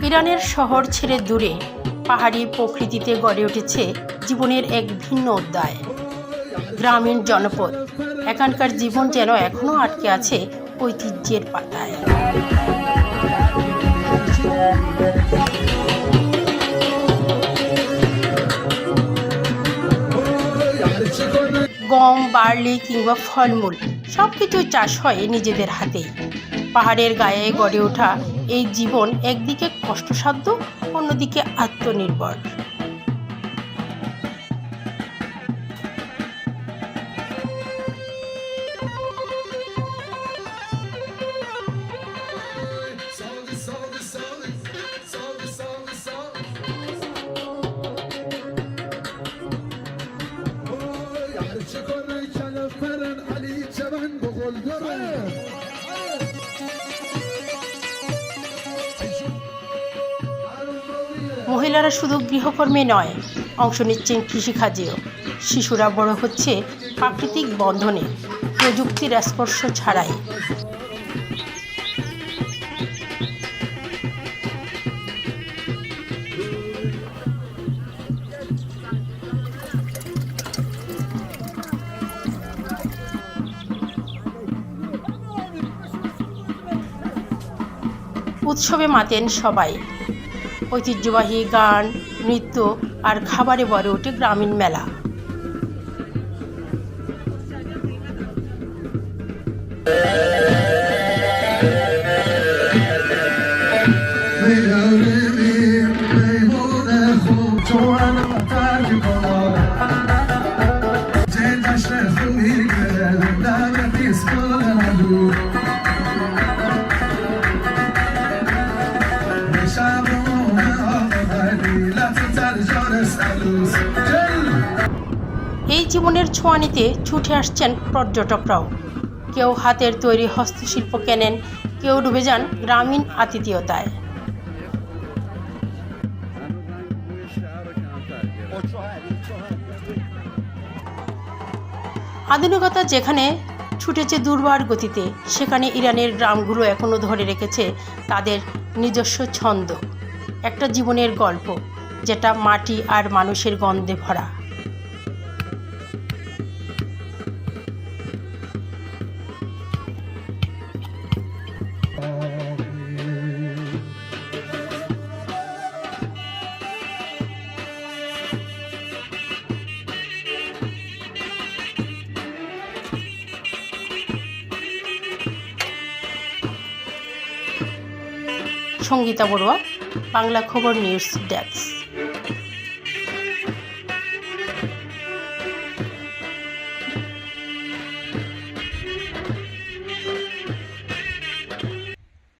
ইরানের শহর ছেড়ে দূরে পাহাড়ি প্রকৃতিতে গড়ে উঠেছে জীবনের এক ভিন্ন অধ্যায়। গ্রামীণ জনপদ, এখানকার জীবন যেন এখনও আটকে আছে ঐতিহ্যের পাতায়। গম, বার্লি কিংবা ফলমূল সব কিছুই চাষ হয় নিজেদের হাতেই। পাহাড়ের গায়ে গড়ে ওঠা এই জীবন একদিকে কষ্টসাধ্য, অন্যদিকে আত্মনির্ভর। মহিলারা শুধু গৃহকর্মে নয়, অংশ নিচ্ছেন কৃষিকাজেও। শিশুরা বড় হচ্ছে প্রাকৃতিক বন্ধনে, প্রযুক্তির স্পর্শ ছাড়াই। উৎসবে মাতেন সবাই। ঐতিহ্যবাহী গান, নৃত্য আর খাবারে ভরে ওঠে গ্রামীণ মেলা। এই জীবনের ছোঁয়া নিতে ছুটে আসছেন পর্যটকরাও। কেউ হাতের তৈরি হস্তশিল্প কেনেন, কেউ ডুবে যান গ্রামীণ আতিথেয়তায়। আধুনিকতা যেখানে ছুটেছে দুর্বার গতিতে, সেখানে ইরানের গ্রামগুলো এখনও ধরে রেখেছে তাদের নিজস্ব ছন্দ, একটা জীবনের গল্প যেটা মাটি আর মানুষের গন্ধে ভরা। সঙ্গীতা বড়ুয়া, বাংলা খবর নিউজ ডেস্ক।